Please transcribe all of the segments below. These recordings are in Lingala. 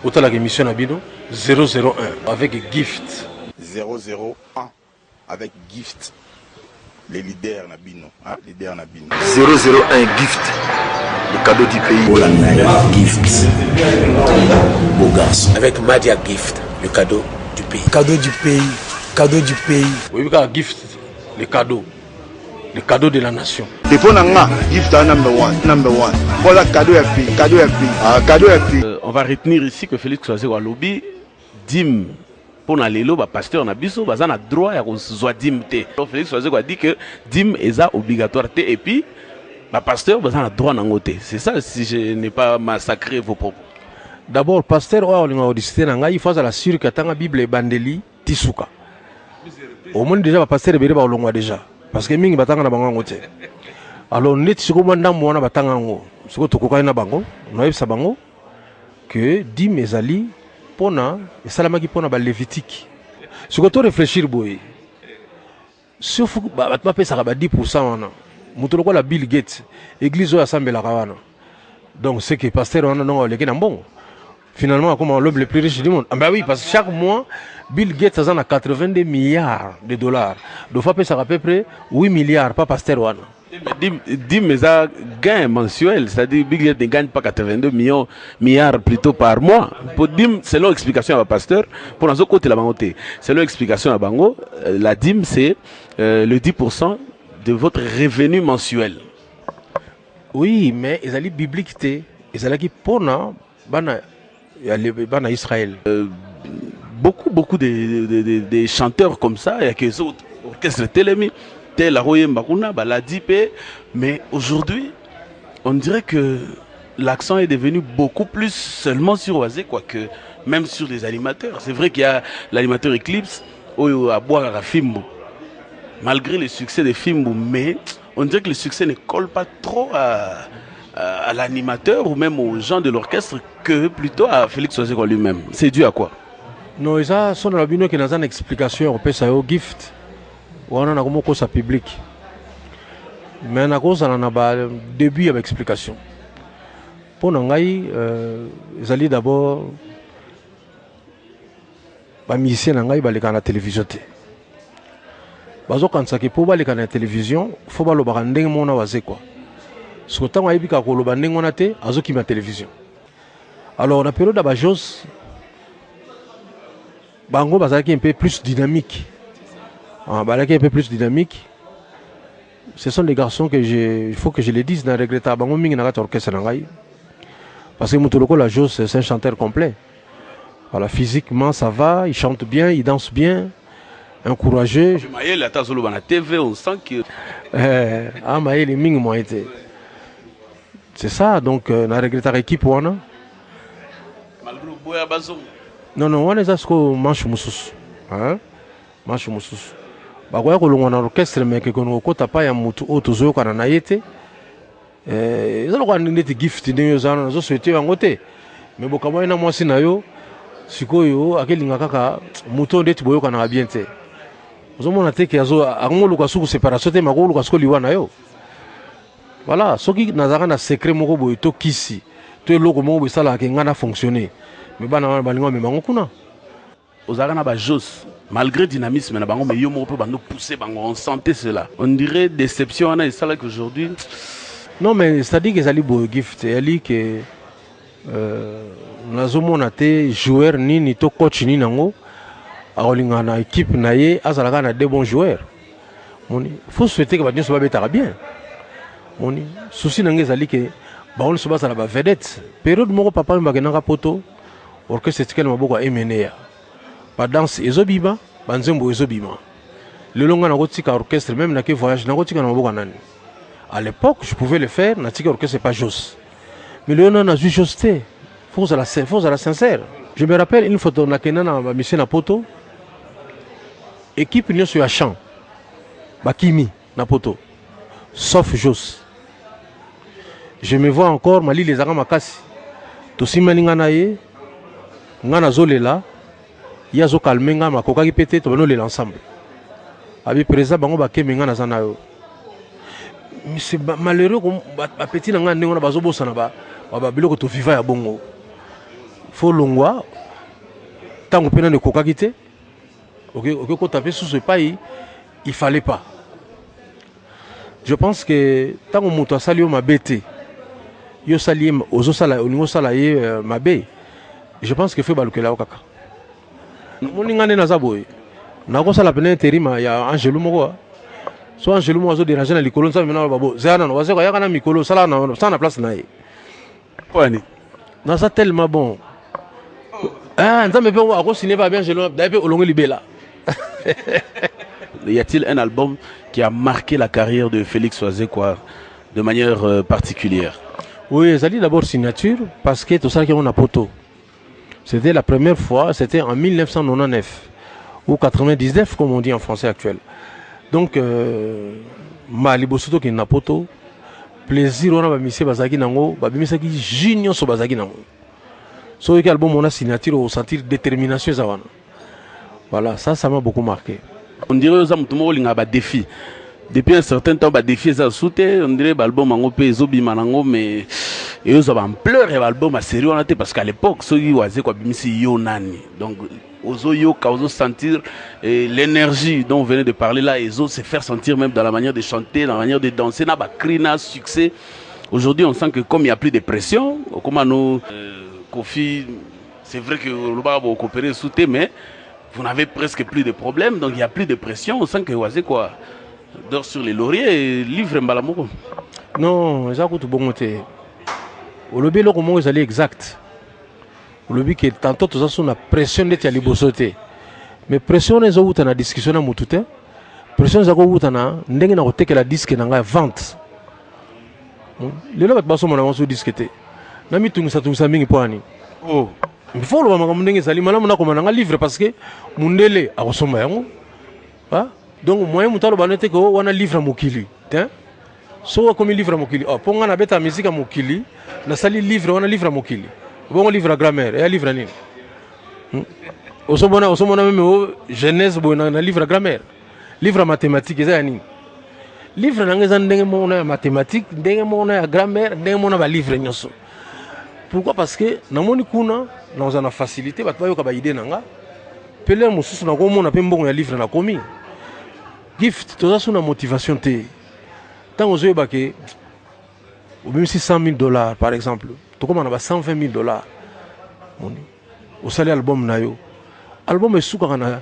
Autant la émission Nabino 001 avec Gift. 001 avec Gift. Les leaders Nabino. Hein? Leaders Nabino. 001 Gift. Le cadeau du pays. Gift. Beau garçon. Avec Madia Gift. Le cadeau du pays. Cadeau du pays. Cadeau du pays. Oui, Gift. Le cadeau. Le cadeau de la nation. Depuis Nanga, Gift à number one. Voilà cadeau et pays. Cadeau et pays. Cadeau et pays. On va retenir ici que Félix Kwazego lobby dim pour na lelo ba pasteur na biso baza na droit ya kozwa dim te. Félix Kwazego a dit que dim est obligatoire te et puis ba pasteur baza na droit nango te. C'est ça si je n'ai pas massacré vos propos. D'abord pasteur oa olinga odisité na ngai il faut la sûr que tanga Bible bandeli tisuka. Au moins déjà ba pasteur bere ba olongwa déjà parce que mingi batanga na bango te. Alors net siko mwanda mwana batanga ngo. Siko tokoka na bango, no yebisa bango que dim ezali pona esalamaki pona ba lévitique. Siko to réfléchir boy. Sauf ba pesa ba 10% wana. Mutu lokola Bill Gates, église oyo asambelaka wana. Donc c'est que pasteur wana non leki na mbongo. Finalement comme l'homme le plus riche du monde. Ah bah oui parce que chaque mois Bill Gates a 82 milliards de dollars. Donc faut pesa à peu près 8 milliards pas pasteur wana. Dim mais ça gain mensuel, c'est-à-dire Bill Gates ne gagne pas 82 milliards plutôt par mois. Pour dim, c'est leur explication à pasteur. Pour dans ce côté la bangoté, c'est leur explication à bango. La dim c'est le 10% de votre revenu mensuel. Oui, mais ils allaient biblique té, ils allaient qui pona bana Israël. Beaucoup de chanteurs comme ça, il y a que les autres orchestres télémi. La Roye Mbakuna, la DIP, mais aujourd'hui, on dirait que l'accent est devenu beaucoup plus seulement sur Oazé, quoique même sur les animateurs. C'est vrai qu'il y a l'animateur Eclipse, à boire à Fimbo, malgré le succès de Fimbo, mais on dirait que le succès ne colle pas trop à l'animateur ou même aux gens de l'orchestre que plutôt à Félix Oazé lui-même. C'est dû à quoi? Non, ça, son albino qui n'a une explication, on peut ça au gift. On a un cours public. Mais on a un début avec explication. Pour nous, ils allaient d'abord les musiciens à la télévision. Quand ça pour aller à la télévision, il faut que bandeng mona waze quoi. Ce que tant aïbi ka ko bandeng mona te azoki ma télévision. Alors on a période d'aba Jos bango bazaki un peu plus dynamique. Un peu plus dynamique. Ce sont des garçons que il faut que je les dise dans le regrettat. Bango mingi na orchestre nangai. Parce que Moutoloko la Jos c'est un chanteur complet. Voilà, physiquement ça va, il chante bien, il danse bien, encouragé. Maël attends solo na TV, on sent que Maël mingi moi été. C'est ça donc na regrettat équipe wana. Malgré boya bazo. Non, on est à ce que manche mususu. Hein? Manche mususu. Bakoya kolongwa na orchestre mais que kono kota pa ya mutu otozo kana na yete ezalo kwa ndeti gift ndeyo zana zo souhaiter yango te mais bokama ina mwasi na yo sikoyo akelinga kaka mutu ndeti boyo kana bien te ozomona te ke azo angolo kwa suku séparation te makolo kwa skoli wana yo voilà soki nazaka na secret moko boyo to kisi to eloko moko besala ke ngana fonctionner mais bana balinga memango kuna ozaka ba Jos malgré dynamisme na bango mais yo moko pe bando pousser bango on sentait cela on dirait déception on a et ça là qu'aujourd'hui non mais c'est à dire que ça li beau gift elle dit que nazomona te joueur nini to coach ni nango aolinga na équipe na ye azalaka na deux bons joueurs moni faut souhaiter que ba nyonso ba betaka bien moni souci nange zali que ba on se basa la ba vedette période moko papa mbakenanga poto orchestre tikela maboko a emenea ba danse ezobima banzembo ezobima le longa na kotika orchestre même na ke voyage na kotika na maboko nani à l'époque je pouvais le faire na tika orchestre pas Jos mais le on a joué Josté faut à la sincère je me rappelle une photo na kenana na mission na poto équipe union sur champ bakimi na poto sauf Jos je me vois encore mali les armes makasi to simaninga na ye ngana zolela ya zo kalmenga makoka ki pété to bano le l'ensemble abi président bango ba kemenga na zana yo mais c'est malheureux ba petit nga ndenge na bazo bosana ba biloko to viva ya bongo faut longwa tant que de coca quitté. Ok, quand taper sous ce pays, il fallait pas. Je pense que tant que mon sali ma bête, yo sali ozo sala au niveau salaye ma bé. Je pense que fait balukela okaka. Mon ingane na zaboy. Na ko sala pena intérim ya Angelo moko. So Angelo mo azo déranger na likolo ça maintenant babo. Zana no waze ko ya kana mikolo sala na place na ye. Kwani Na ça tellement bon. Ah, nzambe pe ko signer pas bien Angelo, d'ailleurs olongo libela. Y a-t-il un album qui a marqué la carrière de Félix Oazekwa de manière particulière? Oui, ça dit d'abord signature parce que tout ça qui est a poto. C'était la première fois, c'était en 1999 ou 99 comme on dit en français actuel. Donc Mali Bosoto qui n'a poto, plaisir on a misé bazaki nango, babimisa ki junior so bazaki nango. So que album on a signature au sentir détermination zawana. Voilà, ça m'a beaucoup marqué. On dirait aux hommes tout le monde a défi. Depuis un certain temps, bah défi ça sauté. On dirait l'album mango pe zobi manango mais et eux en pleurs l'album a sérieux on parce qu'à l'époque ceux qui osaient quoi bimisi yo nani. Donc ozo yo ozo sentir l'énergie dont on venait de parler là, et se faire sentir même dans la manière de chanter, dans la manière de danser, na ba krina succès. Aujourd'hui, on sent que comme il n'y a plus de pression, comme nous Kofi, c'est vrai que le bar va coopérer sauté mais vous n'avez presque plus de problèmes, donc il n'y a plus de pression. On sent que Oazé quoi dort sur les lauriers et livre Mbalamoko. Non, ça coûte bon côté. Au lobby, le comment ils allaient exact. Au lobby, que tantôt, tout ça, sur la pression d'être à l'ibosauté. Mais pression, ils ont eu une discussion à Moutouté. Pression, ils ont eu une la disque dans la vente. Les gens qui sont sur disque. Nami tout ça mingi poani. Oh. Il faut le voir ndenge sali mana mona komana nga livre parce que mundele akosomba yango. Ah donc moyen mutalo banete ko wana livre mokili, hein? So comme livre mokili. Oh ponga na beta musique mokili, na sali livre wana livre mokili. Bon livre grammaire et livre nini. Osomona même jeunesse bo na livre grammaire. Livre mathématique eza nini? Livre nanga ndenge mona mathématique, ndenge mona grammaire, ndenge mona ba livre nyoso. Pourquoi? Parce que namoni kuna dans une facilité bat bayo ka ba idée nanga pele mususu na ko mona pe mbongo ya livre na komi gift to ça na motivation te tant aux yeux baké ou même si $100,000 par exemple to comme on a $120,000 au salaire album na yo album est souka na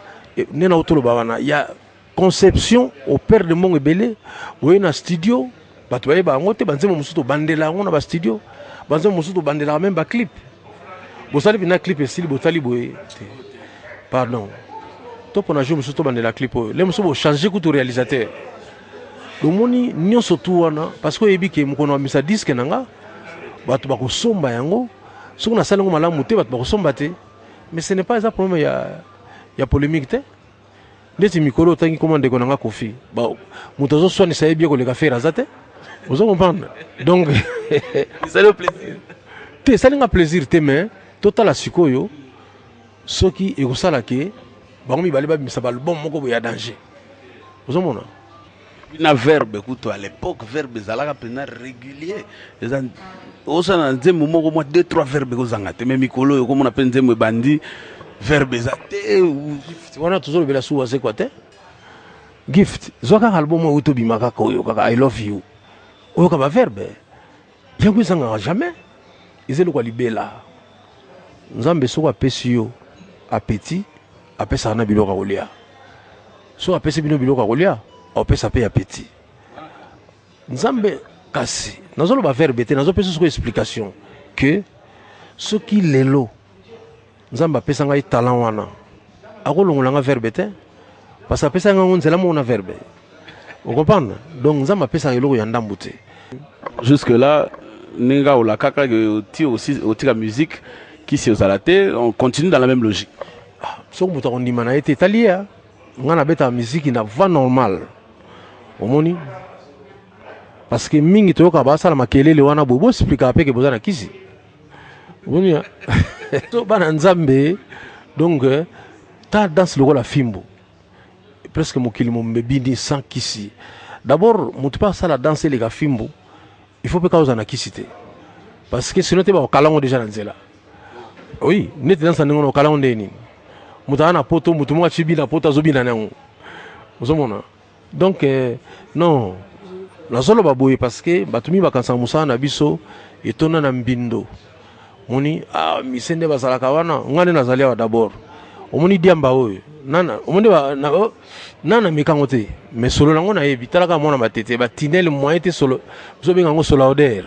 nena otolo bana ya conception au père de mon ebele ou na studio bat baye ba ngote banzemo mususu bandela ngona ba studio banzo mususu bandela même ba clip bosali bina clip esili botali boye pardon to pona jouer mususu bandela clip le mususu bo changer kutu réalisateur donc moni nyonso tu wana parce que ebi ke mukono amisa disque nanga bato bakosomba yango soki na salengo malamu te bato bakosomba te mais ce n'est pas un problème ya polémique te ndeti mikolo tangi komande ko nanga Kofi ba muto zo swani sayebi ko le ka faire azate vous comprenez donc ça le plaisir te ça n'a plaisir te mais total la sikoyo soki ekosala ke bango mibale babimisa balbum moko boya danger ozomona na verbe kuto à l'époque verbe zalaka pena régulier osana nzembo moko mo 2-3 verbe kozanga te mais mikolo yo komona pe nzembo bandi verbe zate wana tozolo bela suwa c'est quoi te gift zoka album mo utobimaka koyo kaka I love you oyo ka ba verbe yango ezanga jamais izelo kwa libela nzambe soko apesi yo appétit apesa na biloko kolia so apesi bino biloko kolia apesa pe appétit nzambe kasi nazolo ba verbe te nazo pesa soko explication que ce qui lelo nzambe apesa ngai talent wana akolongolanga verbe te parce que apesa ngai nzela mona verbe vous comprenez donc nzambe apesa eloko ya ndambu te jusque là ninga ou la kaka ti aussi au la musique qui s'est aux alaté on continue dans la même logique so muto on dimana été italien ngana beta musique na va normal omoni parce que mingi to ka ba sala makelele wana bobo explica pe ke bozana kisi omoni to bana nzambe donc ta danse le la fimbo presque mokili mo mbebini sans kisi d'abord muto pas sala danser les gars fimbo il faut pas causer na kisi te parce que sinon tu vas au calango déjà dans zela Oui, neti dans sa ningono kala onde ni. Muta na poto mutu mo chibi na poto zobi na nango. Ozomona. Donc non. La solo baboye parce que batumi bakansa musa na biso etona na mbindo. Moni misende bazalaka wana ngane nazalia d'abord. Omoni diamba oyo. Nana, omoni ba nana mikango te. Mais solo nango na yebi talaka mona matete ba tinel moyen te solo. Zo benga ngo solo oder.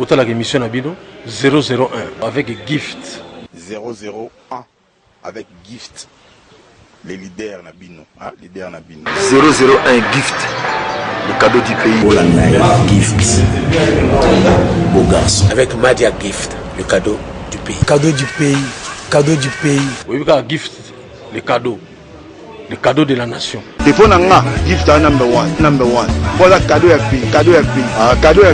Autant la émission à Bino 001 avec Gift. 001 avec Gift. Les leaders na Bino. Ah, leaders na Bino. 001 Gift. Le cadeau du pays. Gift. Beau garçon. Avec Madia Gift. Le cadeau du pays. Cadeau du pays. Cadeau du pays. Oui, Gift. Le cadeau. Le cadeau de la nation. Téléphone Gift number one. Voilà cadeau à pays. Cadeau à pays. Cadeau à